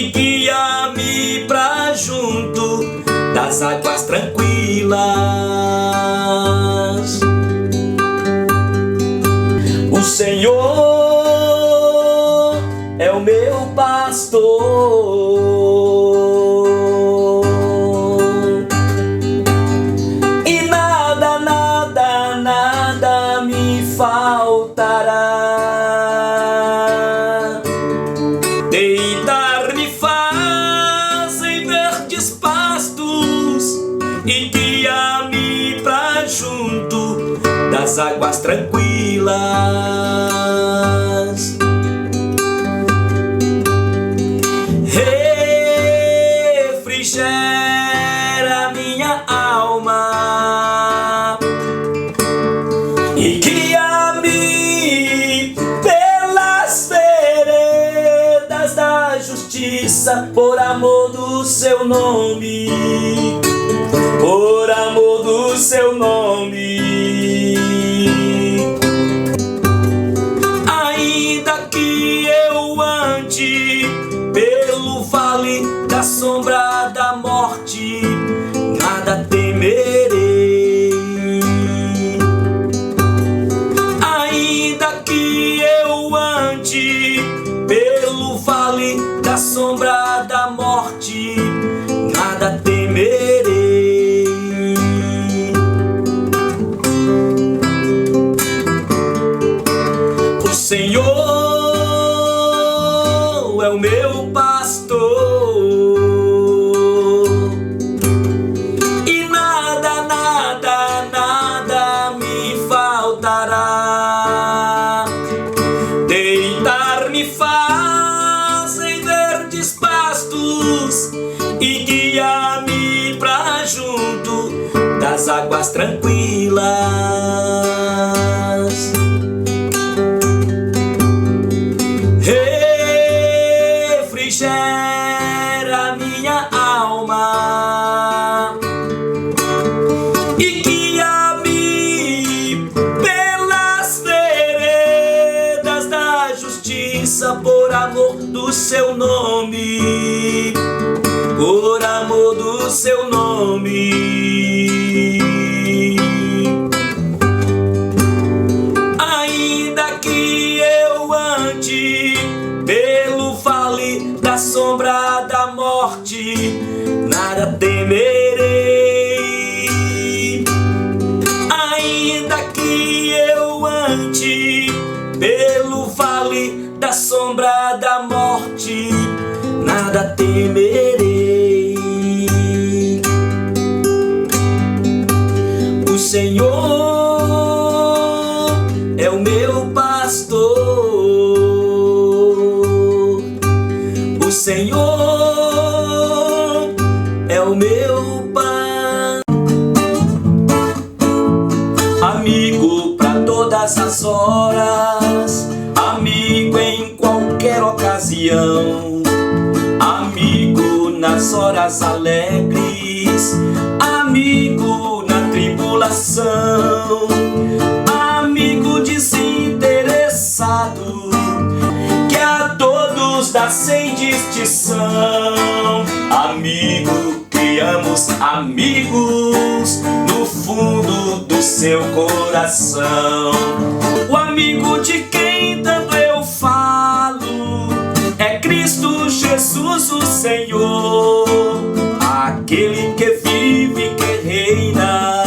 e guia-me pra junto das águas tranquilas. O Senhor é o meu pastor, e nada, nada, nada me faltará. Deitar-me faz em verdes pastos e guia-me pra junto das águas tranquilas. Refrigera minha alma e guia-me pelas veredas da justiça, por amor do seu nome, por amor do seu nome. Ainda que eu ande pelo vale da sombra da morte, nada temerei. Ainda que eu ande pelo vale da sombra da morte, nada temerei. O Senhor é o meu pastor, e nada, nada, nada me faltará. Deitar-me faz em verdes pastos e guia-me pra junto das águas tranquilas. Refrigera minha alma e guia-me pelas veredas da justiça, por amor do seu nome, por amor do seu nome. Ainda que eu ande pelo vale da sombra da morte, nada temerei. Ainda que eu ande pelo vale da sombra da morte, nada temerei. O Senhor é o meu pastor, o Senhor é o meu Pai, amigo para todas as horas, amigo em qualquer ocasião, amigo nas horas alegres, amigo na tribulação, amigo desinteressado que a todos dá sem distinção. Amigo, criamos amigos no fundo do seu coração. O amigo de quem tanto eu falo é Cristo Jesus, o Senhor, aquele que vive e que reina,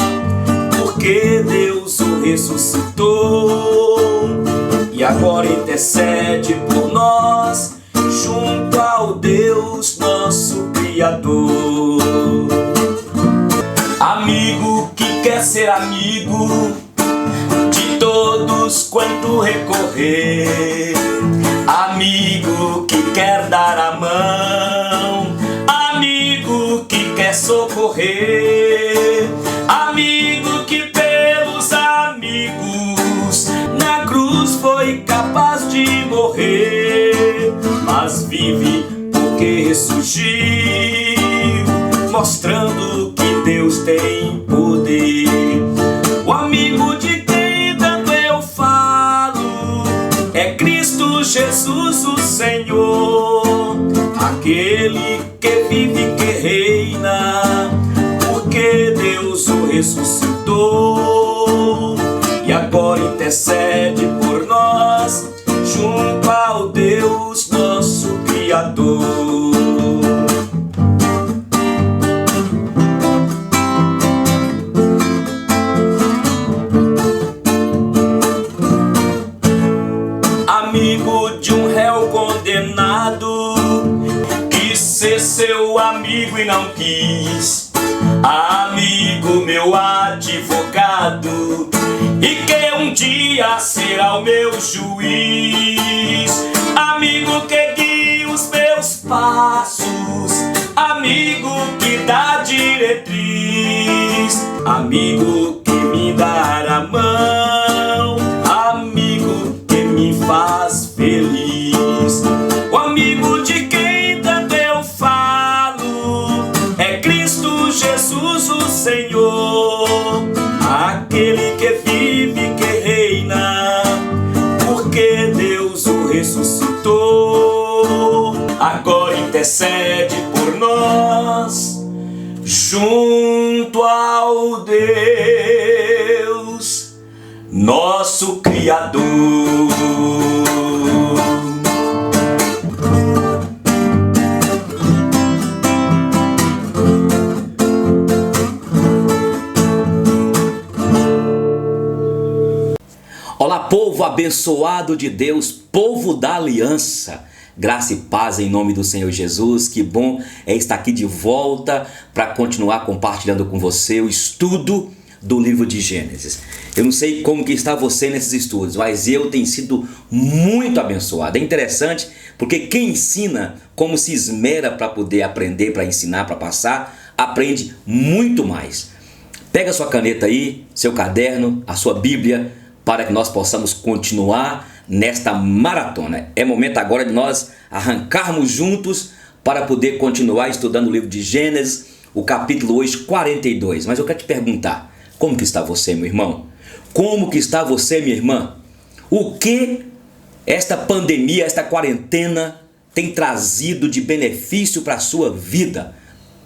porque Deus o ressuscitou e agora intercede por nós junto ao Deus nosso Criador. Amigo que quer ser amigo de todos quanto recorrer, amigo que quer dar a mão, amigo que quer socorrer, amigo que pelos amigos na cruz foi capaz de morrer, mas vive porque ressurgiu, mostrando que Deus tem poder. O amigo de quem tanto eu falo é Cristo Jesus, o Senhor, aquele aquele que vive e que reina, porque Deus o ressuscitou e agora intercede por nós, junto ao Deus nosso Criador. Amigo de um réu condenado, quis ser seu amigo e não quis. Amigo, meu advogado, e que um dia será o meu juiz. Amigo que guia os meus passos, amigo que dá diretriz, amigo que me dá a mão, amigo que me faz feliz. O amigo de quem tanto eu falo é Cristo Jesus, o Senhor, aquele que vive e que reina, porque Deus o ressuscitou, agora intercede por nós, junto ao Deus nosso Criador. Olá, povo abençoado de Deus, povo da aliança, graça e paz em nome do Senhor Jesus. Que bom é estar aqui de volta para continuar compartilhando com você o estudo do livro de Gênesis. Eu não sei como que está você nesses estudos, mas eu tenho sido muito abençoado. É interessante porque quem ensina como se esmera para poder aprender, para ensinar, para passar, aprende muito mais. Pega sua caneta aí, seu caderno, a sua Bíblia, para que nós possamos continuar nesta maratona. É momento agora de nós arrancarmos juntos para poder continuar estudando o livro de Gênesis, o capítulo hoje 42. Mas eu quero te perguntar, como que está você, meu irmão? Como que está você, minha irmã? O que esta pandemia, esta quarentena tem trazido de benefício para a sua vida?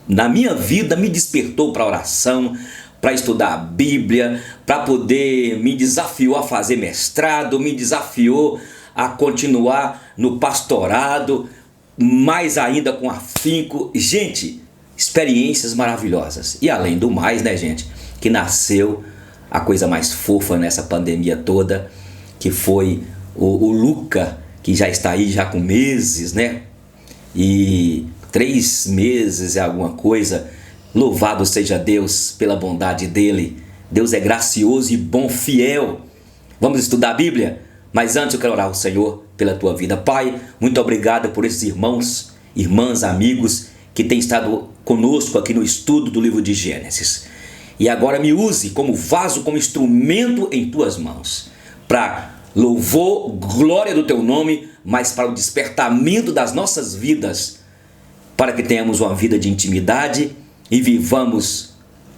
Na minha vida me despertou para a oração, para estudar a Bíblia, para poder, me desafiou a fazer mestrado, me desafiou a continuar no pastorado, mais ainda com afinco. Gente, experiências maravilhosas. E além do mais, né, gente, que nasceu a coisa mais fofa nessa pandemia toda, que foi o Luca, que já está aí já com meses, né? E 3 meses é alguma coisa. Louvado seja Deus pela bondade dele. Deus é gracioso e bom, fiel. Vamos estudar a Bíblia? Mas antes eu quero orar ao Senhor pela tua vida. Pai, muito obrigado por esses irmãos, irmãs, amigos que têm estado conosco aqui no estudo do livro de Gênesis. E agora me use como vaso, como instrumento em tuas mãos, para louvor, glória do teu nome, mas para o despertamento das nossas vidas, para que tenhamos uma vida de intimidade e vivamos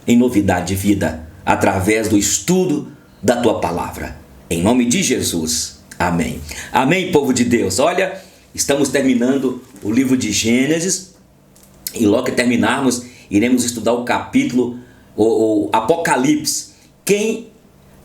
em novidade de vida através do estudo da tua palavra. Em nome de Jesus. Amém. Amém, povo de Deus. Olha, estamos terminando o livro de Gênesis e logo que terminarmos, iremos estudar o capítulo, o Apocalipse. Quem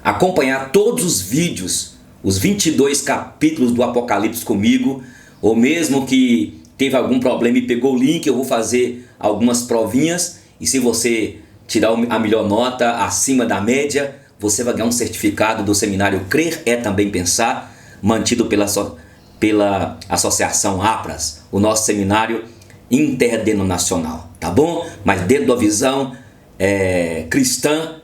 acompanhar todos os vídeos, os 22 capítulos do Apocalipse comigo, ou mesmo que teve algum problema e pegou o link, eu vou fazer algumas provinhas, e se você tirar a melhor nota acima da média, você vai ganhar um certificado do seminário Crer é Também Pensar, mantido pela Associação APRAS, o nosso seminário interdenominacional, tá bom? Mas dentro da visão cristã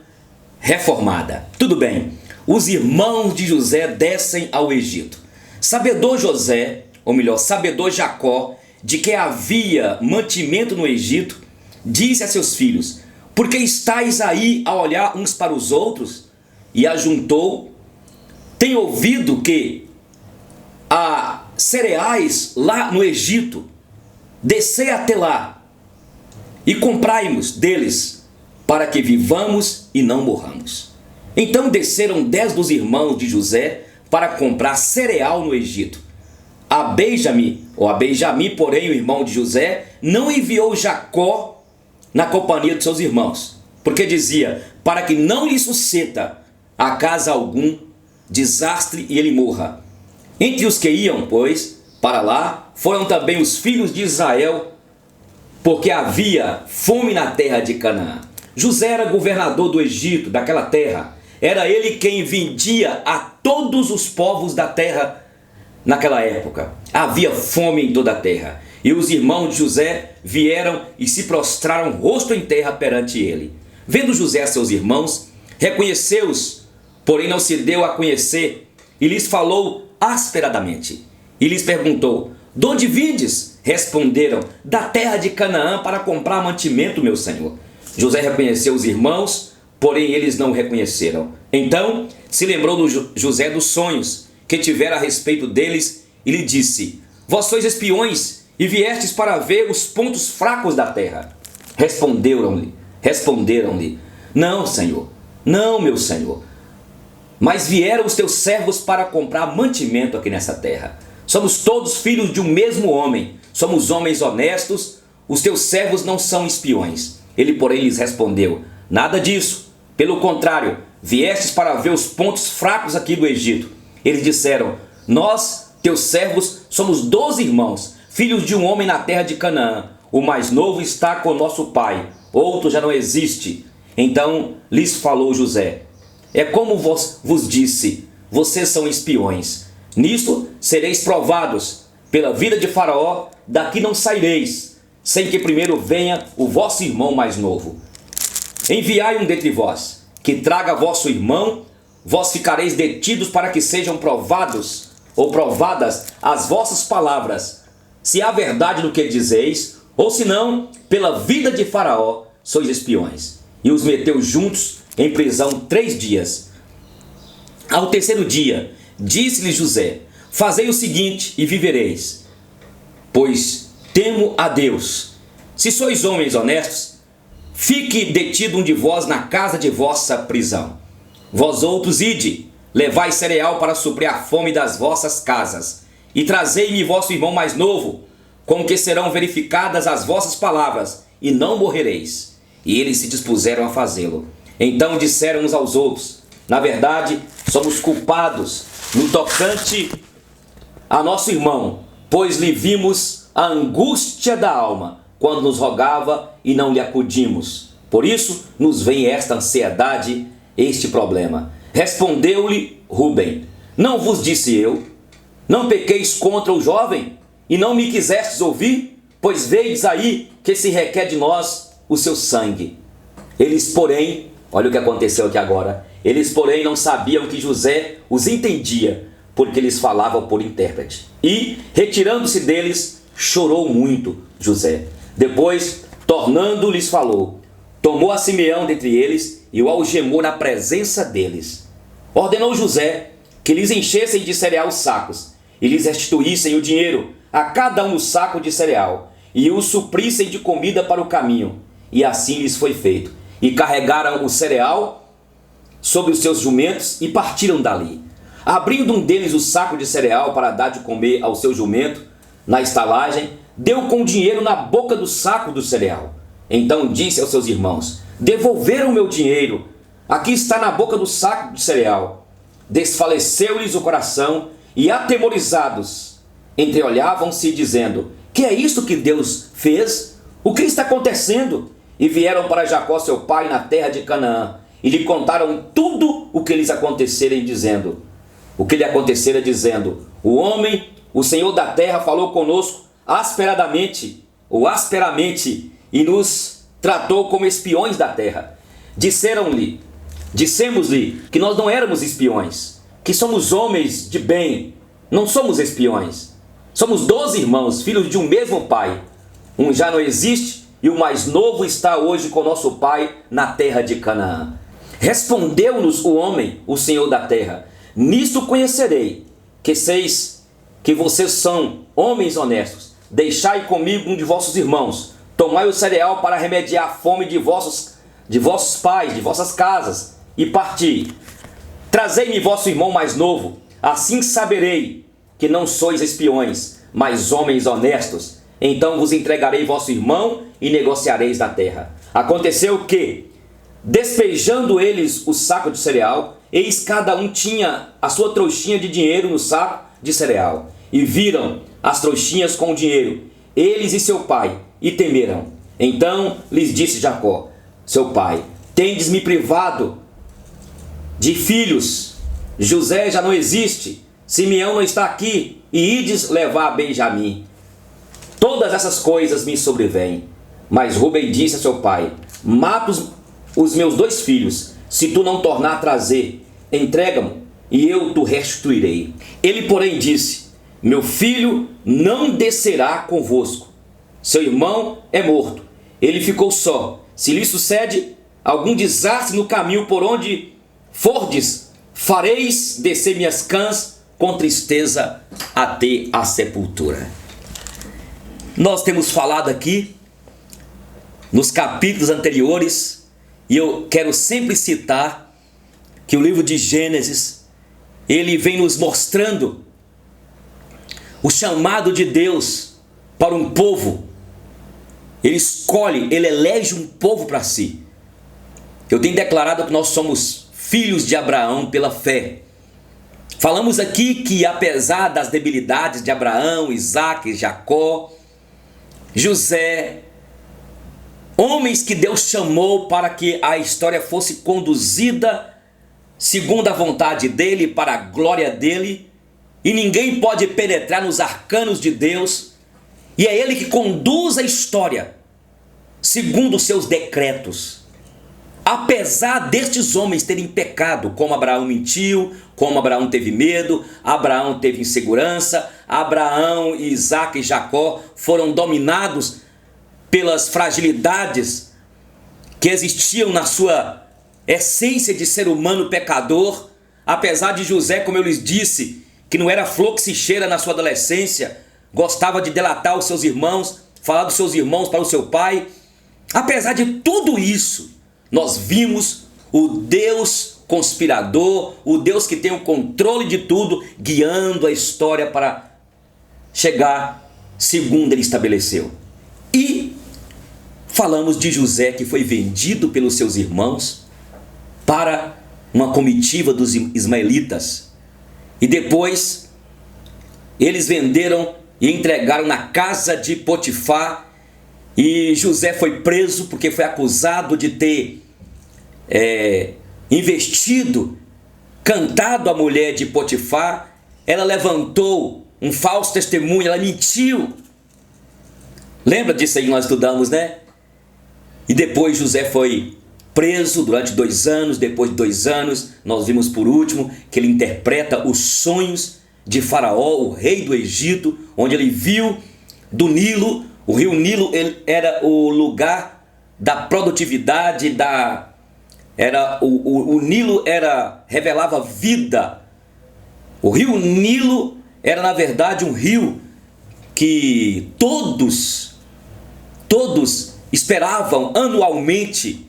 reformada. Tudo bem. Os irmãos de José descem ao Egito. Sabedor José, ou melhor, sabedor Jacó, de que havia mantimento no Egito, disse a seus filhos: por que estáis aí a olhar uns para os outros? E ajuntou: tem ouvido que há cereais lá no Egito, descei até lá e comprai-nos deles, para que vivamos e não morramos. Então desceram 10 dos irmãos de José para comprar cereal no Egito. A A Benjamim, porém, o irmão de José, não enviou Jacó na companhia de seus irmãos, porque dizia, para que não lhe suceda a casa algum desastre e ele morra. Entre os que iam, pois, para lá, foram também os filhos de Israel, porque havia fome na terra de Canaã. José era governador do Egito, daquela terra. Era ele quem vendia a todos os povos da terra naquela época. Havia fome em toda a terra. E os irmãos de José vieram e se prostraram rosto em terra perante ele. Vendo José seus irmãos, reconheceu-os, porém não se deu a conhecer, e lhes falou asperadamente. E lhes perguntou, de onde vindes? Responderam, da terra de Canaã para comprar mantimento, meu senhor. José reconheceu os irmãos, porém eles não o reconheceram. Então se lembrou José dos sonhos que tivera a respeito deles e lhe disse, vós sois espiões e viestes para ver os pontos fracos da terra. Responderam-lhe, não, senhor, não, meu senhor, mas vieram os teus servos para comprar mantimento aqui nessa terra. Somos todos filhos de um mesmo homem, somos homens honestos, os teus servos não são espiões. Ele, porém, lhes respondeu, nada disso, pelo contrário, viestes para ver os pontos fracos aqui do Egito. Eles disseram, nós, teus servos, somos 12 irmãos, filhos de um homem na terra de Canaã. O mais novo está com nosso pai, outro já não existe. Então lhes falou José, é como vos disse, vocês são espiões. Nisto sereis provados, pela vida de Faraó, daqui não saireis, sem que primeiro venha o vosso irmão mais novo. Enviai um dentre vós, que traga vosso irmão, vós ficareis detidos para que sejam provados, ou provadas as vossas palavras, se há verdade no que dizeis, ou se não, pela vida de Faraó, sois espiões. E os meteu juntos em prisão 3 dias. Ao terceiro dia, disse-lhe José, fazei o seguinte e vivereis, pois temo a Deus. Se sois homens honestos, fique detido um de vós na casa de vossa prisão. Vós outros ide, levai cereal para suprir a fome das vossas casas, e trazei-me vosso irmão mais novo, com que serão verificadas as vossas palavras, e não morrereis. E eles se dispuseram a fazê-lo. Então disseram uns aos outros, na verdade, somos culpados no tocante a nosso irmão, pois lhe vimos a angústia da alma, quando nos rogava e não lhe acudimos. Por isso nos vem esta ansiedade, este problema. Respondeu-lhe Rúben, não vos disse eu, não pequeis contra o jovem, e não me quisestes ouvir? Pois vedes aí que se requer de nós o seu sangue. Eles, porém, olha o que aconteceu aqui agora, eles, porém, não sabiam que José os entendia, porque eles falavam por intérprete. E, retirando-se deles, chorou muito José. Depois, tornando-lhes, falou, tomou a Simeão dentre eles e o algemou na presença deles. Ordenou José que lhes enchessem de cereal os sacos e lhes restituíssem o dinheiro, a cada um o saco de cereal, e o suprissem de comida para o caminho. E assim lhes foi feito. E carregaram o cereal sobre os seus jumentos e partiram dali. Abrindo um deles o saco de cereal para dar de comer ao seu jumento, na estalagem, deu com o dinheiro na boca do saco do cereal. Então disse aos seus irmãos, devolveram o meu dinheiro, aqui está na boca do saco de cereal. Desfaleceu-lhes o coração e, atemorizados, entreolhavam-se dizendo, que é isto que Deus fez? O que está acontecendo? E vieram para Jacó seu pai na terra de Canaã, e lhe contaram tudo o que lhes acontecera, dizendo, o homem, o Senhor da terra, falou conosco asperadamente, e nos tratou como espiões da terra. Dissemos-lhe que nós não éramos espiões, que somos homens de bem, não somos espiões. Somos 12 irmãos, filhos de um mesmo pai. Um já não existe e o mais novo está hoje com nosso pai na terra de Canaã. Respondeu-nos o homem, o Senhor da terra, nisto conhecerei que vocês são homens honestos. Deixai comigo um de vossos irmãos, tomai o cereal para remediar a fome de vossos pais, de vossas casas, e parti. Trazei-me vosso irmão mais novo, assim saberei que não sois espiões, mas homens honestos. Então vos entregarei vosso irmão e negociareis da terra. Aconteceu que, despejando eles o saco de cereal, eis cada um tinha a sua trouxinha de dinheiro no saco de cereal. E viram as trouxinhas com o dinheiro, eles e seu pai, e temeram. Então lhes disse Jacó, seu pai: tendes-me privado de filhos, José já não existe, Simeão não está aqui, e ides levar a Benjamim. Todas essas coisas me sobrevêm. Mas Rubem disse a seu pai: mata os meus 2 filhos, se tu não tornar a trazer, entrega-me, e eu te restituirei. Ele, porém, disse: meu filho não descerá convosco, seu irmão é morto, ele ficou só. Se lhe sucede algum desastre no caminho por onde fordes, fareis descer minhas cãs com tristeza até a sepultura. Nós temos falado aqui nos capítulos anteriores, e eu quero sempre citar que o livro de Gênesis, ele vem nos mostrando o chamado de Deus para um povo. Ele escolhe, ele elege um povo para si. Eu tenho declarado que nós somos filhos de Abraão pela fé. Falamos aqui que apesar das debilidades de Abraão, Isaque, Jacó, José, homens que Deus chamou para que a história fosse conduzida segundo a vontade dele, para a glória dele, e ninguém pode penetrar nos arcanos de Deus, e é ele que conduz a história segundo os seus decretos. Apesar destes homens terem pecado, como Abraão mentiu, como Abraão teve medo, Abraão teve insegurança, Abraão, Isaque e Jacó foram dominados pelas fragilidades que existiam na sua essência de ser humano pecador. Apesar de José, como eu lhes disse, que não era flor que se cheira na sua adolescência, gostava de delatar os seus irmãos, falar dos seus irmãos para o seu pai. Apesar de tudo isso, nós vimos o Deus conspirador, o Deus que tem o controle de tudo, guiando a história para chegar segundo ele estabeleceu. E falamos de José, que foi vendido pelos seus irmãos para uma comitiva dos ismaelitas. E depois eles venderam e entregaram na casa de Potifar. E José foi preso porque foi acusado de ter investido, cantado a mulher de Potifar. Ela levantou um falso testemunho, ela mentiu. Lembra disso aí que nós estudamos, né? E depois José foi preso durante 2 anos. Depois de 2 anos, nós vimos por último que ele interpreta os sonhos de Faraó, o rei do Egito, onde ele viu do Nilo. O rio Nilo era o lugar da produtividade, o Nilo revelava vida. O rio Nilo era, na verdade, um rio que todos esperavam anualmente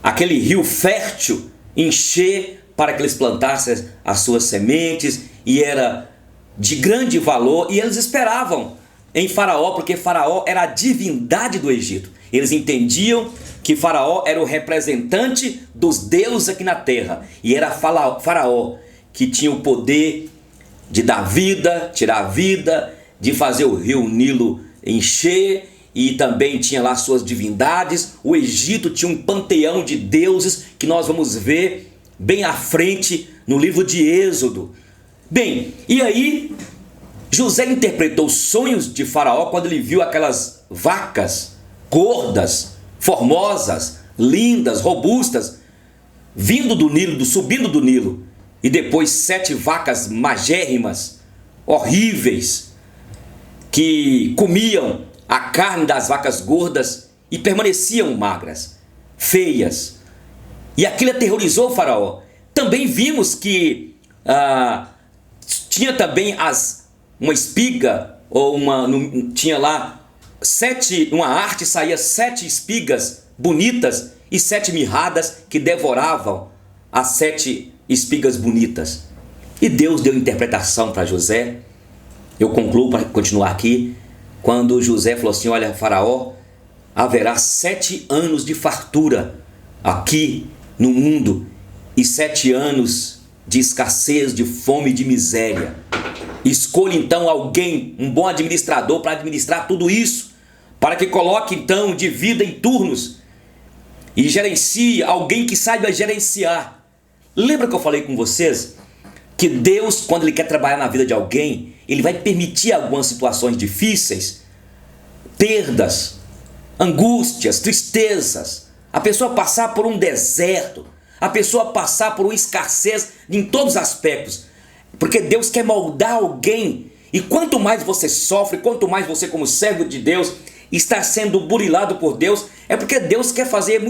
aquele rio fértil encher para que eles plantassem as suas sementes, e era de grande valor, e eles esperavam em Faraó, porque Faraó era a divindade do Egito. Eles entendiam que Faraó era o representante dos deuses aqui na terra, e era Faraó que tinha o poder de dar vida, tirar a vida, de fazer o rio Nilo encher, e também tinha lá suas divindades. O Egito tinha um panteão de deuses que nós vamos ver bem à frente no livro de Êxodo. Bem, e aí José interpretou os sonhos de Faraó quando ele viu aquelas vacas gordas, formosas, lindas, robustas, vindo do Nilo, subindo do Nilo, e depois 7 vacas magérrimas, horríveis, que comiam a carne das vacas gordas e permaneciam magras, feias. E aquilo aterrorizou o Faraó. Também vimos que tinha também uma espiga, ou tinha lá uma arte, saía 7 espigas bonitas e 7 mirradas que devoravam as 7 espigas bonitas. E Deus deu interpretação para José. Eu concluo para continuar aqui. Quando José falou assim: olha, Faraó, haverá 7 anos de fartura aqui no mundo e 7 anos de escassez, de fome e de miséria. Escolha então alguém, um bom administrador, para administrar tudo isso, para que coloque então, divida em turnos e gerencie alguém que saiba gerenciar. Lembra que eu falei com vocês que Deus, quando Ele quer trabalhar na vida de alguém, Ele vai permitir algumas situações difíceis, perdas, angústias, tristezas, a pessoa passar por um deserto, a pessoa passar por uma escassez em todos os aspectos, porque Deus quer moldar alguém. E quanto mais você sofre, quanto mais você, como servo de Deus, está sendo burilado por Deus, é porque Deus quer fazer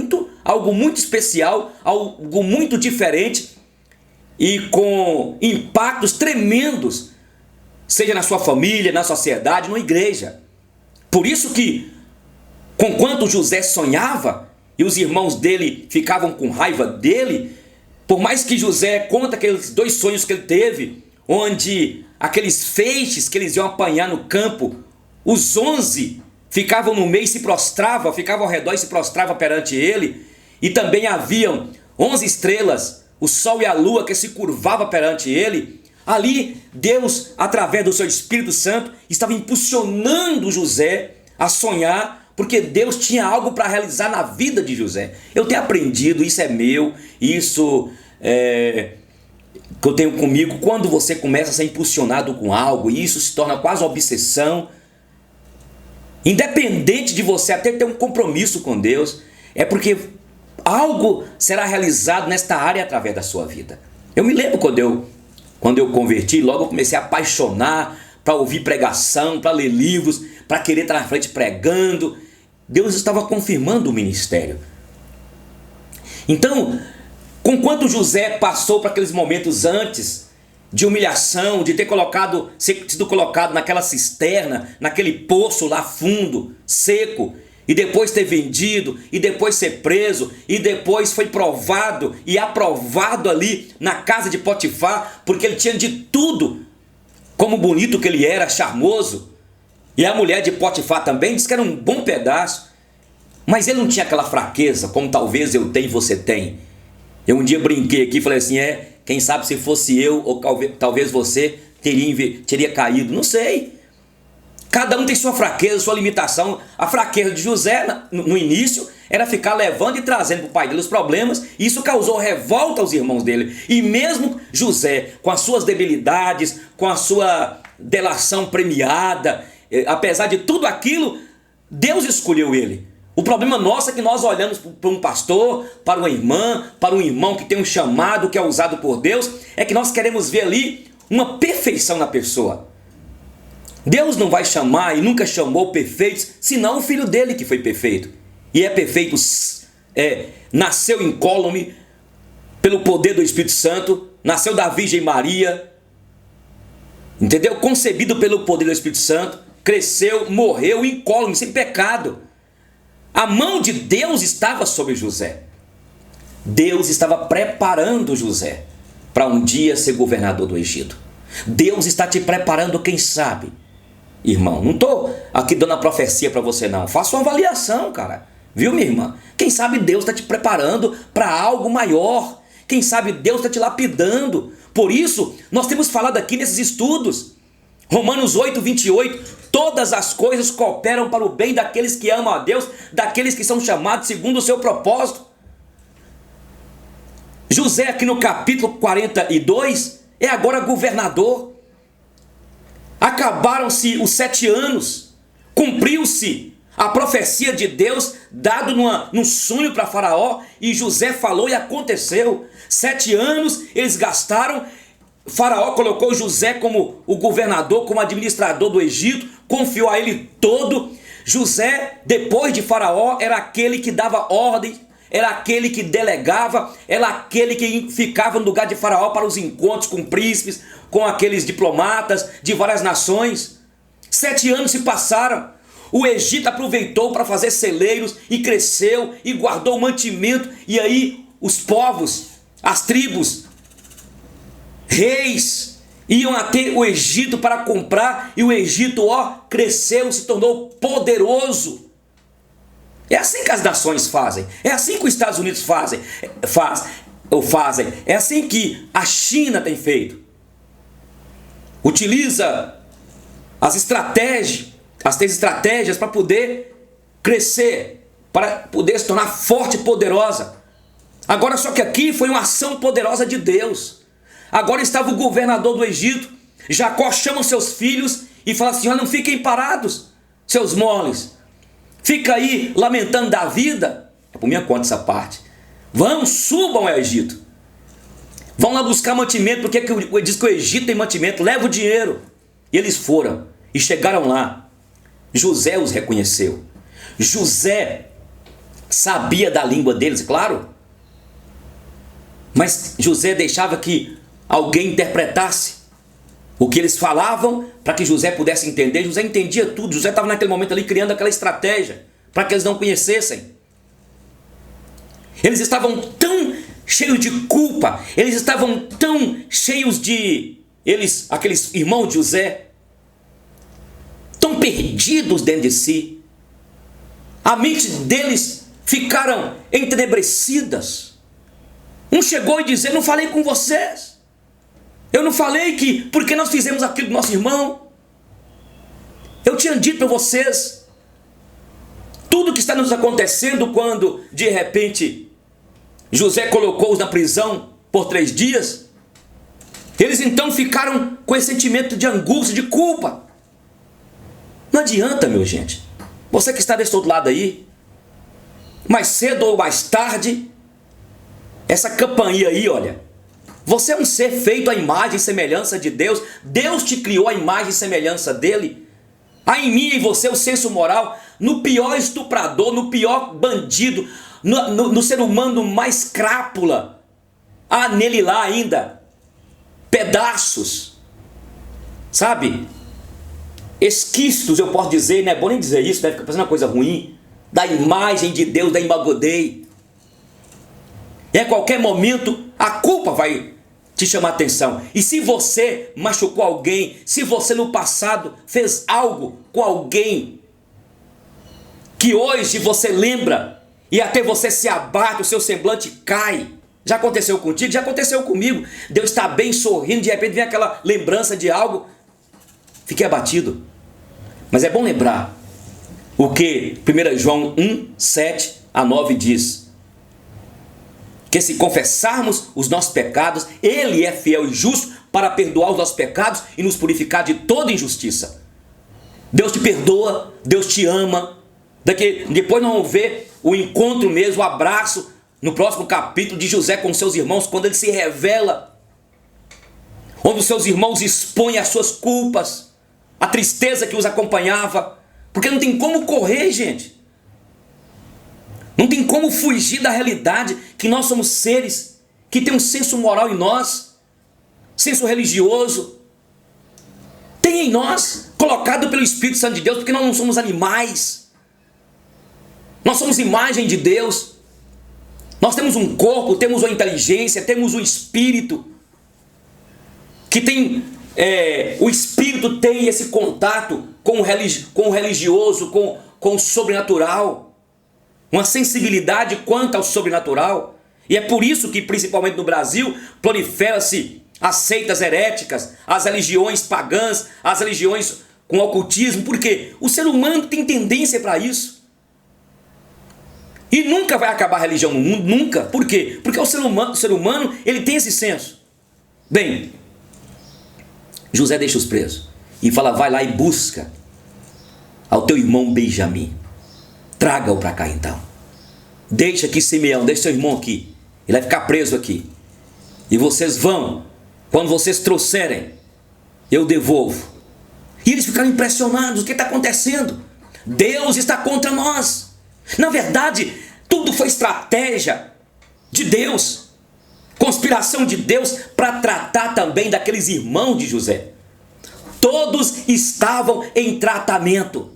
algo muito especial, algo muito diferente e com impactos tremendos, seja na sua família, na sociedade, na igreja. Por isso que, conquanto José sonhava e os irmãos dele ficavam com raiva dele, por mais que José conta aqueles 2 sonhos que ele teve, onde aqueles feixes que eles iam apanhar no campo, os 11 ficavam no meio e se prostravam, ficavam ao redor e se prostravam perante ele, e também haviam 11 estrelas, o sol e a lua que se curvavam perante ele. Ali Deus, através do seu Espírito Santo, estava impulsionando José a sonhar, porque Deus tinha algo para realizar na vida de José. Eu tenho aprendido, isso é meu, isso que eu tenho comigo. Quando você começa a ser impulsionado com algo, e isso se torna quase uma obsessão, independente de você até ter um compromisso com Deus, é porque algo será realizado nesta área através da sua vida. Eu me lembro quando eu converti, logo eu comecei a apaixonar para ouvir pregação, para ler livros, para querer estar na frente pregando. Deus estava confirmando o ministério. Então, conquanto José passou por aqueles momentos antes de humilhação, de ter sido colocado naquela cisterna, naquele poço lá fundo, seco, e depois ter vendido, e depois ser preso, e depois foi provado e aprovado ali na casa de Potifar, porque ele tinha de tudo, como bonito que ele era, charmoso. E a mulher de Potifar também disse que era um bom pedaço, mas ele não tinha aquela fraqueza como talvez eu tenho e você tem. Eu um dia brinquei aqui e falei assim: quem sabe se fosse eu ou talvez você teria caído, não sei. Cada um tem sua fraqueza, sua limitação. A fraqueza de José no início era ficar levando e trazendo para o pai dele os problemas, e isso causou revolta aos irmãos dele. E mesmo José, com as suas debilidades, com a sua delação premiada, apesar de tudo aquilo, Deus escolheu ele. O problema nosso é que nós olhamos para um pastor, para uma irmã, para um irmão que tem um chamado, que é usado por Deus, é que nós queremos ver ali uma perfeição na pessoa. Deus não vai chamar e nunca chamou perfeitos, senão o filho dele que foi perfeito. E é perfeito, nasceu incólume pelo poder do Espírito Santo, nasceu da Virgem Maria, entendeu? Concebido pelo poder do Espírito Santo, cresceu, morreu incólume, sem pecado. A mão de Deus estava sobre José. Deus estava preparando José para um dia ser governador do Egito. Deus está te preparando, quem sabe? Irmão, não estou aqui dando a profecia para você não. Faça uma avaliação, cara. Viu, minha irmã? Quem sabe Deus está te preparando para algo maior. Quem sabe Deus está te lapidando. Por isso, nós temos falado aqui nesses estudos. Romanos 8, 28. Todas as coisas cooperam para o bem daqueles que amam a Deus, daqueles que são chamados segundo o seu propósito. José, aqui no capítulo 42, é agora governador. Acabaram-se os 7 anos, cumpriu-se a profecia de Deus dado num sonho para Faraó, e José falou e aconteceu. 7 anos eles gastaram. Faraó colocou José como o governador, como administrador do Egito, confiou a ele todo. José, depois de Faraó, era aquele que dava ordem, era aquele que delegava, era aquele que ficava no lugar de Faraó para os encontros com príncipes, com aqueles diplomatas de várias nações. 7 anos se passaram. O Egito aproveitou para fazer celeiros e cresceu e guardou mantimento. E aí os povos, as tribos, reis iam até o Egito para comprar, e o Egito, cresceu, se tornou poderoso. É assim que as nações fazem, é assim que os Estados Unidos fazem, é assim que a China tem feito. Utiliza as estratégias para poder crescer, para poder se tornar forte e poderosa. Agora, só que aqui foi uma ação poderosa de Deus. Agora estava o governador do Egito. Jacó chama os seus filhos e fala assim: olha, não fiquem parados, seus moles. Fica aí lamentando da vida. É por minha conta essa parte. Vão, subam ao Egito. Vão lá buscar mantimento, porque diz que o Egito tem mantimento. Leva o dinheiro. E eles foram e chegaram lá. José os reconheceu. José sabia da língua deles, claro. Mas José deixava que alguém interpretasse o que eles falavam para que José pudesse entender. José entendia tudo. José estava naquele momento ali criando aquela estratégia para que eles não conhecessem. Eles estavam tão cheios de culpa, eles estavam tão cheios de... aqueles irmãos de José, tão perdidos dentro de si. A mente deles ficaram entenebrecidas. Um chegou e disse: não falei com vocês. Eu não falei que porque nós fizemos aquilo do nosso irmão. Eu tinha dito para vocês tudo que está nos acontecendo quando de repente José colocou-os na prisão por 3 dias. Eles então ficaram com esse sentimento de angústia, de culpa. Não adianta, meu gente. Você que está desse outro lado aí, mais cedo ou mais tarde, essa campainha aí, olha, você é um ser feito à imagem e semelhança de Deus. Deus te criou à imagem e semelhança dele. Há em mim e você o senso moral. No pior estuprador, no pior bandido, no ser humano mais crápula, há nele lá ainda pedaços, sabe, esquistos, eu posso dizer, não é bom nem dizer isso, deve ficar parecendo uma coisa ruim, da imagem de Deus, da Imago Dei. E a qualquer momento a culpa vai te chamar a atenção. E se você machucou alguém, se você no passado fez algo com alguém que hoje você lembra e até você se abate, o seu semblante cai. Já aconteceu contigo? Já aconteceu comigo. Deus está bem sorrindo, de repente vem aquela lembrança de algo. Fiquei abatido. Mas é bom lembrar o que 1 João 1, 7 a 9 diz. Que se confessarmos os nossos pecados, Ele é fiel e justo para perdoar os nossos pecados e nos purificar de toda injustiça. Deus te perdoa, Deus te ama. Depois nós vamos ver o encontro mesmo, o abraço, no próximo capítulo de José com seus irmãos, quando ele se revela. Onde os seus irmãos expõem as suas culpas, a tristeza que os acompanhava. Porque não tem como correr, gente. Não tem como fugir da realidade que nós somos seres que tem um senso moral em nós, senso religioso. Tem em nós, colocado pelo Espírito Santo de Deus, porque nós não somos animais. Nós somos imagem de Deus. Nós temos um corpo, temos uma inteligência, temos um espírito. Que tem, o espírito tem esse contato com o religioso, com o sobrenatural. Uma sensibilidade quanto ao sobrenatural. E é por isso que, principalmente no Brasil, prolifera-se as seitas heréticas, as religiões pagãs, as religiões com ocultismo. Por quê? O ser humano tem tendência para isso. E nunca vai acabar a religião no mundo, nunca. Por quê? Porque o ser humano ele tem esse senso. Bem, José deixa os presos e fala: vai lá e busca ao teu irmão Benjamim. Traga-o para cá então. Deixa aqui Simeão, deixa seu irmão aqui. Ele vai ficar preso aqui. E vocês vão, quando vocês trouxerem, eu devolvo. E eles ficaram impressionados. O que está acontecendo? Deus está contra nós. Na verdade, tudo foi estratégia de Deus. Conspiração de Deus para tratar também daqueles irmãos de José. Todos estavam em tratamento.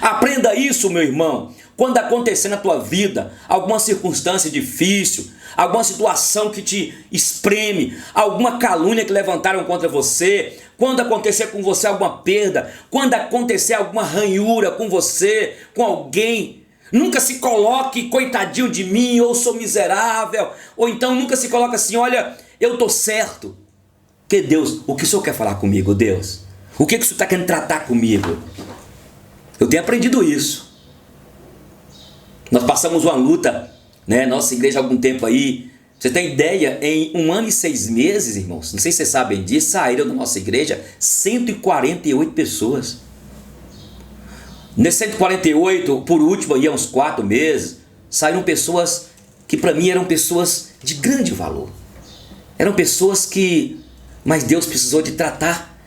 Aprenda isso, meu irmão. quando acontecer na tua vida alguma circunstância difícil, alguma situação que te espreme, alguma calúnia que levantaram contra você, quando acontecer com você alguma perda, quando acontecer alguma ranhura com você, com alguém, nunca se coloque coitadinho de mim, ou sou miserável, ou então nunca se coloque assim, olha, eu estou certo. Que Deus, o que o Senhor quer falar comigo, Deus? O que o Senhor está querendo tratar comigo? Eu tenho aprendido isso. Nós passamos uma luta, né? Nossa igreja há algum tempo aí. Você tem ideia? Em 1 ano e 6 meses, irmãos, não sei se vocês sabem disso, saíram da nossa igreja 148 pessoas. Nesses 148, por último, aí há uns 4 meses, saíram pessoas que para mim eram pessoas de grande valor. Eram pessoas que, mas Deus precisou de tratar,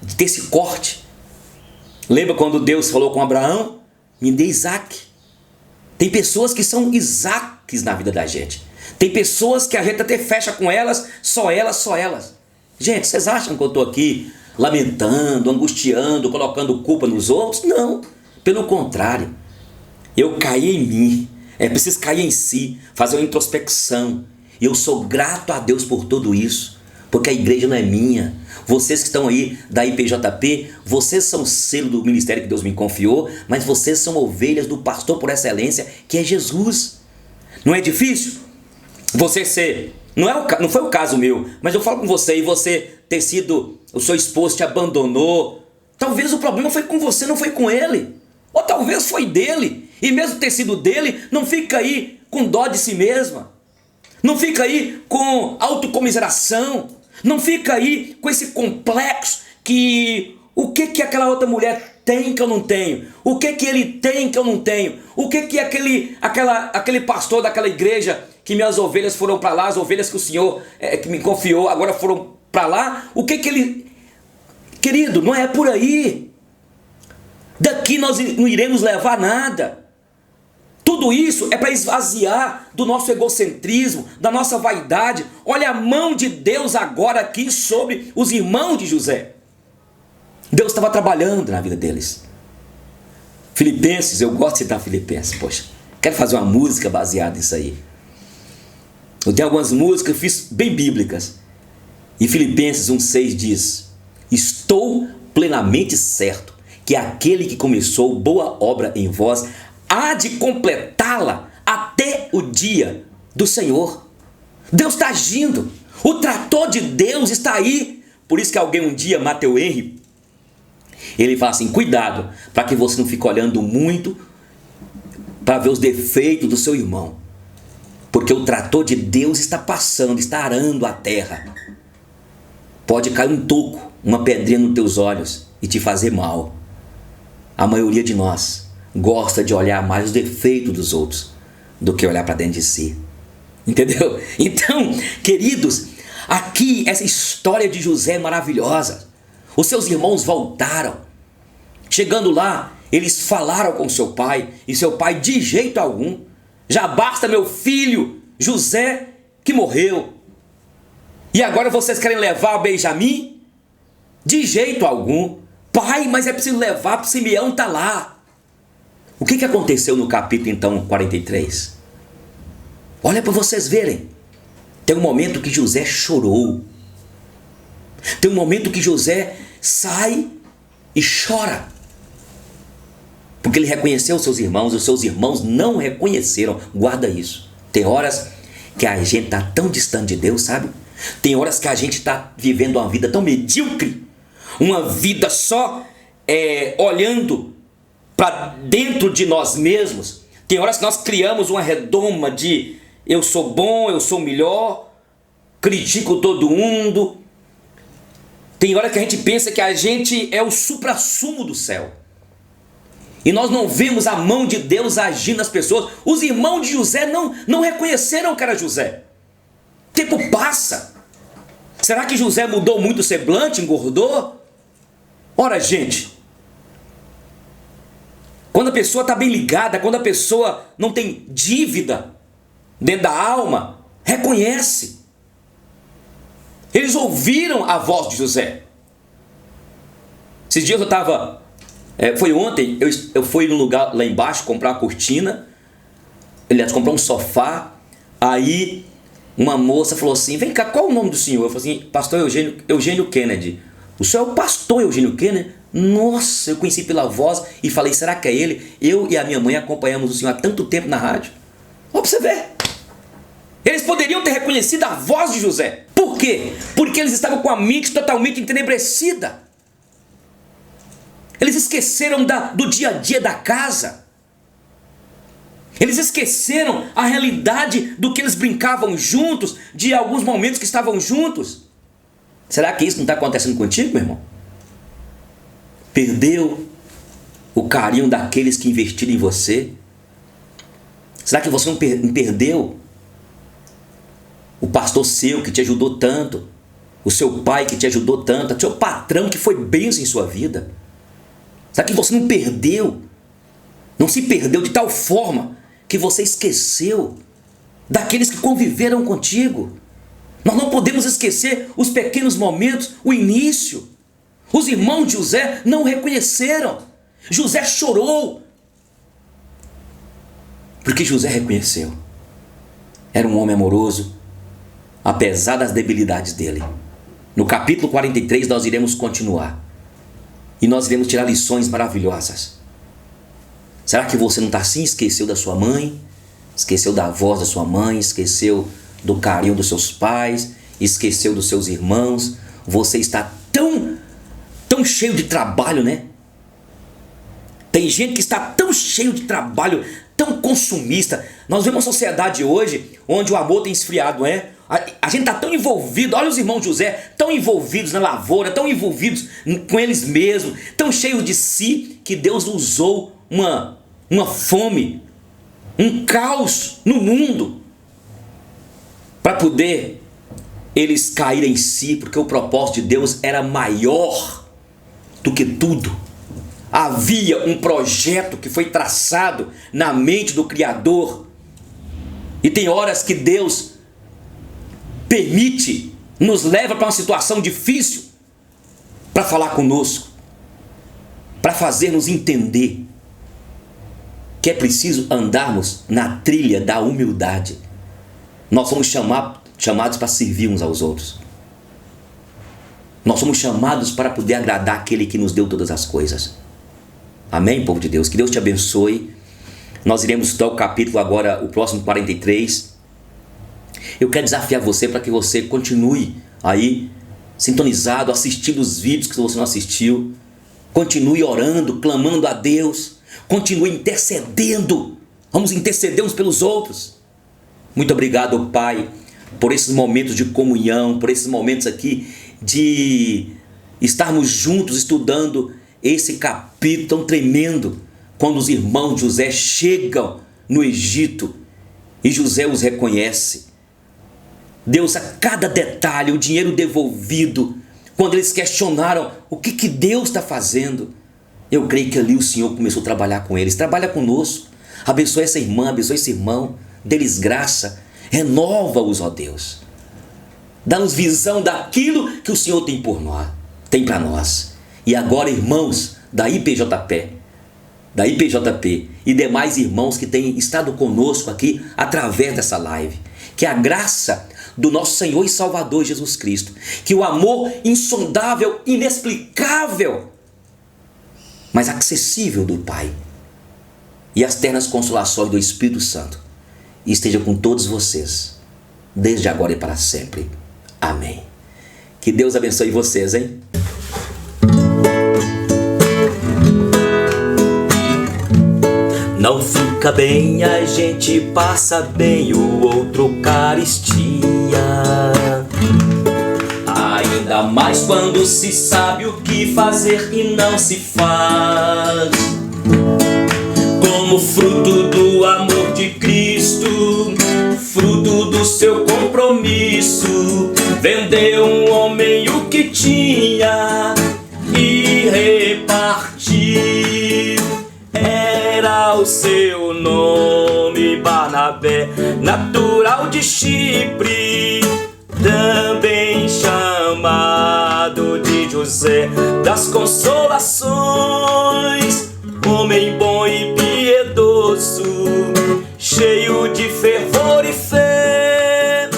de ter esse corte. Lembra quando Deus falou com Abraão? Me dê Isaac. Tem pessoas que são Isaques na vida da gente. Tem pessoas que a gente até fecha com elas, só elas, só elas. Gente, vocês acham que eu estou aqui lamentando, angustiando, colocando culpa nos outros? Não, pelo contrário. Eu caí em mim, é preciso cair em si, fazer uma introspecção. E eu sou grato a Deus por tudo isso, porque a igreja não é minha. Vocês que estão aí da IPJP, vocês são o selo do ministério que Deus me confiou, mas vocês são ovelhas do pastor por excelência, que é Jesus. Não é difícil você ser, não foi o caso meu, mas eu falo com você, e você ter sido, o seu esposo te abandonou, talvez o problema foi com você, não foi com ele, ou talvez foi dele, e mesmo ter sido dele, não fica aí com dó de si mesma, não fica aí com autocomiseração, não fica aí com esse complexo que o que aquela outra mulher tem que eu não tenho, o que ele tem que eu não tenho, o que aquele pastor daquela igreja que minhas ovelhas foram para lá, as ovelhas que o Senhor que me confiou agora foram para lá, o que ele... Querido, não é por aí. Daqui nós não iremos levar nada. Tudo isso é para esvaziar do nosso egocentrismo, da nossa vaidade. Olha a mão de Deus agora aqui sobre os irmãos de José. Deus estava trabalhando na vida deles. Filipenses, eu gosto de citar Filipenses, poxa. Quero fazer uma música baseada nisso aí. Eu tenho algumas músicas que eu fiz bem bíblicas. E Filipenses 1,6 diz: estou plenamente certo que aquele que começou boa obra em vós há de completá-la até o dia do Senhor. Deus está agindo. O trator de Deus está aí. Por isso que alguém um dia, Matthew Henry, ele fala assim, cuidado, para que você não fique olhando muito para ver os defeitos do seu irmão. Porque o trator de Deus está passando, está arando a terra. Pode cair um toco, uma pedrinha nos teus olhos e te fazer mal. A maioria de nós gosta de olhar mais os defeitos dos outros do que olhar para dentro de si. Entendeu? Então, queridos, aqui essa história de José é maravilhosa. Os seus irmãos voltaram. Chegando lá, eles falaram com seu pai, e seu pai, de jeito algum, já basta meu filho José que morreu. E agora vocês querem levar o Benjamim? De jeito algum. Pai, mas é preciso levar para o Simeão, está lá. O que aconteceu no capítulo então 43? Olha para vocês verem. Tem um momento que José chorou. Tem um momento que José sai e chora. Porque ele reconheceu os seus irmãos não reconheceram. Guarda isso. Tem horas que a gente está tão distante de Deus, sabe? Tem horas que a gente está vivendo uma vida tão medíocre. Uma vida só olhando para dentro de nós mesmos. Tem horas que nós criamos uma redoma de eu sou bom, eu sou melhor, critico todo mundo. Tem hora que a gente pensa que a gente é o suprassumo do céu. E nós não vemos a mão de Deus agindo nas pessoas. Os irmãos de José não reconheceram que era José. O tempo passa. Será que José mudou muito o semblante, engordou? Ora, gente, quando a pessoa está bem ligada, quando a pessoa não tem dívida dentro da alma, reconhece. Eles ouviram a voz de José. Esses dias eu estava Foi ontem, eu fui num lugar lá embaixo comprar uma cortina, aliás, comprar um sofá. Aí uma moça falou assim: vem cá, qual o nome do senhor? Eu falei assim: pastor Eugênio Kennedy. O senhor é o pastor Eugênio Kennedy? Nossa, eu conheci pela voz e falei: será que é ele? Eu e a minha mãe acompanhamos o senhor há tanto tempo na rádio. Olha pra você ver. Eles poderiam ter reconhecido a voz de José. Por quê? Porque eles estavam com a mente totalmente entenebrecida. Eles esqueceram do dia a dia da casa. Eles esqueceram a realidade do que eles brincavam juntos, de alguns momentos que estavam juntos. Será que isso não está acontecendo contigo, meu irmão? Perdeu o carinho daqueles que investiram em você? Será que você não perdeu o pastor seu que te ajudou tanto, o seu pai que te ajudou tanto, o seu patrão que foi bênção em sua vida? Será que você não perdeu? Não se perdeu de tal forma que você esqueceu daqueles que conviveram contigo? Nós não podemos esquecer os pequenos momentos, o início. Os irmãos de José não o reconheceram. José chorou, porque José reconheceu. Era um homem amoroso, apesar das debilidades dele. No capítulo 43 nós iremos continuar. E nós iremos tirar lições maravilhosas. Será que você não está assim? Esqueceu da sua mãe? Esqueceu da voz da sua mãe? Esqueceu do carinho dos seus pais? Esqueceu dos seus irmãos? Você está tão cheio de trabalho, né? Tem gente que está tão cheio de trabalho, tão consumista. Nós vemos uma sociedade hoje onde o amor tem esfriado, não é? A gente está tão envolvido, olha os irmãos de José, tão envolvidos na lavoura, tão envolvidos com eles mesmos, tão cheios de si, que Deus usou uma fome, um caos no mundo, para poder eles caírem em si, porque o propósito de Deus era maior do que tudo. Havia um projeto que foi traçado na mente do Criador, e tem horas que Deus permite, nos leva para uma situação difícil, para falar conosco, para fazer-nos entender que é preciso andarmos na trilha da humildade. Nós somos chamados para servir uns aos outros. Nós somos chamados para poder agradar aquele que nos deu todas as coisas. Amém, povo de Deus? Que Deus te abençoe. Nós iremos estudar o capítulo agora, o próximo 43. Eu quero desafiar você para que você continue aí, sintonizado, assistindo os vídeos que você não assistiu. Continue orando, clamando a Deus. Continue intercedendo. Vamos interceder uns pelos outros. Muito obrigado, Pai, por esses momentos de comunhão, por esses momentos aqui de estarmos juntos estudando esse capítulo tão tremendo, quando os irmãos de José chegam no Egito e José os reconhece. Deus, a cada detalhe, o dinheiro devolvido, quando eles questionaram o que Deus está fazendo, eu creio que ali o Senhor começou a trabalhar com eles. Trabalha conosco, abençoa essa irmã, abençoa esse irmão, dê-lhes graça, renova-os, ó Deus. Dá-nos visão daquilo que o Senhor tem para nós. E agora, irmãos da IPJP e demais irmãos que têm estado conosco aqui através dessa live, que a graça do nosso Senhor e Salvador Jesus Cristo, que o amor insondável, inexplicável, mas acessível do Pai, e as ternas consolações do Espírito Santo esteja com todos vocês, desde agora e para sempre. Amém. Que Deus abençoe vocês, hein? Não fica bem, a gente passa bem, o outro caristia. Ainda mais quando se sabe o que fazer e não se faz. Como fruto do amor de Cristo, fruto do seu compromisso, vendeu um homem o que tinha e repartiu. Era o seu nome Barnabé, natural de Chipre, também chamado de José. José das Consolações, homem bom e piedoso, cheio de fervor e fé,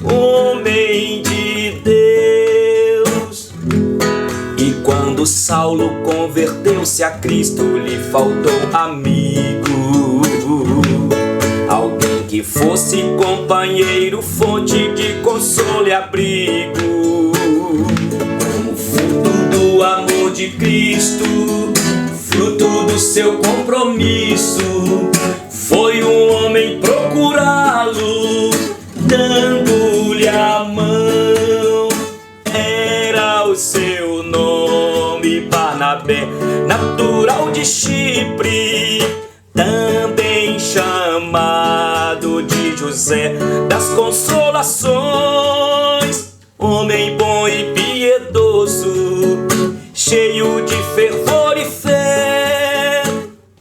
homem de Deus. E quando Saulo converteu-se a Cristo, lhe faltou amigo, alguém que fosse companheiro, fonte de consolo e abrigo. Como fruto do amor de Cristo, fruto do seu compromisso, foi um homem procurá-lo, dando-lhe a mão. Era o seu nome Barnabé, natural de Chipre, também chamado de José das Consolações, homem bom e piedoso, cheio de fervor e fé,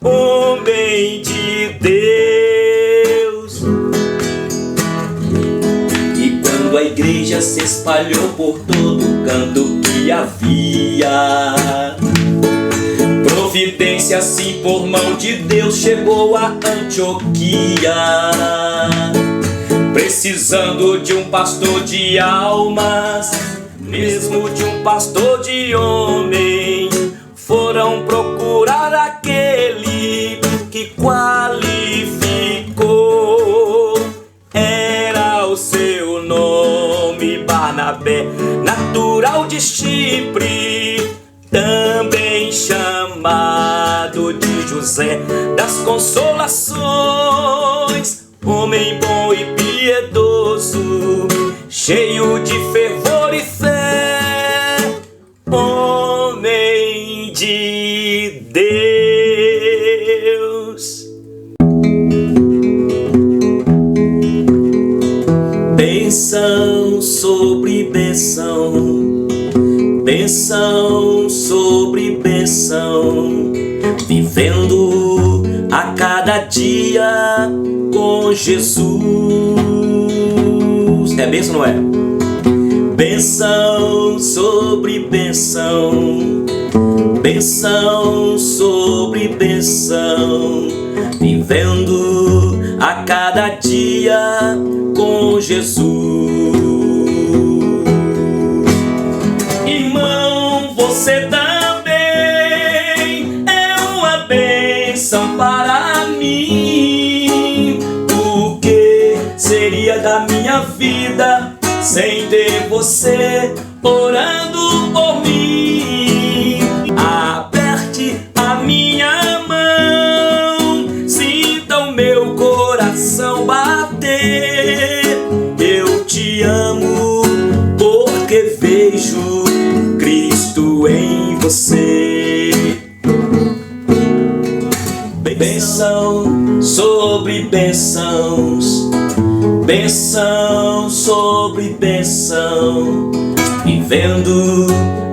homem de Deus. E quando a igreja se espalhou por todo canto que havia, providência assim por mão de Deus chegou a Antioquia, precisando de um pastor de almas, mesmo de um pastor de homem, foram procurar aquele que qualificou. Era o seu nome Barnabé, natural de Chipre, também chamado de José das Consolações, homem bom e piedoso, cheio de fervor e fé, homem de Deus. Bênção sobre bênção, bênção sobre bênção, vivendo a cada dia com Jesus. É bênção, não é? Bênção sobre bênção, bênção sobre bênção, vivendo a cada dia com Jesus. Irmão, você também é uma bênção para mim. O que seria da minha vida sem ter você orando por mim? Aperte a minha mão, sinta o meu coração bater. Eu te amo porque vejo Cristo em você. Bênção sobre bênçãos, bênção sobre bênção, vivendo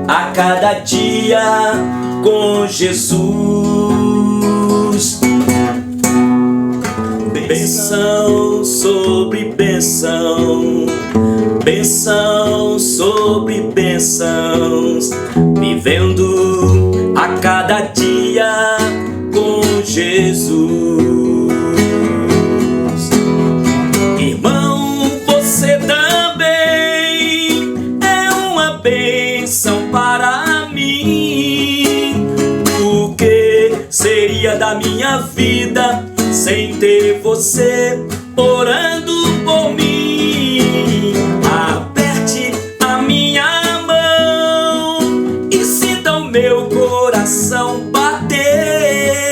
a cada dia com Jesus. Bênção sobre bênção, bênção sobre bênçãos, vivendo a cada dia com Jesus. Irmão, você também é uma bênção para mim. O que seria da minha vida sem ter você orando por mim? Aperte a minha mão e sinta o meu coração bater.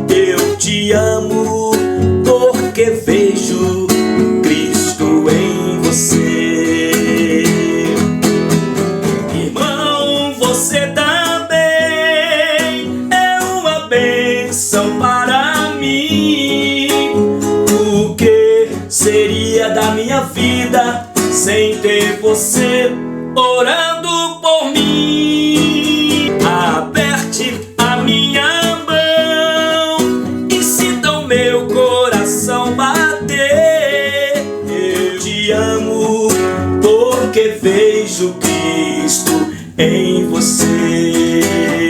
Eu te amo porque vejo Cristo em você. Irmão, você também é uma bênção para mim. O que seria da minha vida sem ter você orando por mim? Aperte a minha mão e sinta o meu coração bater. Eu te amo porque vejo Cristo em você. você.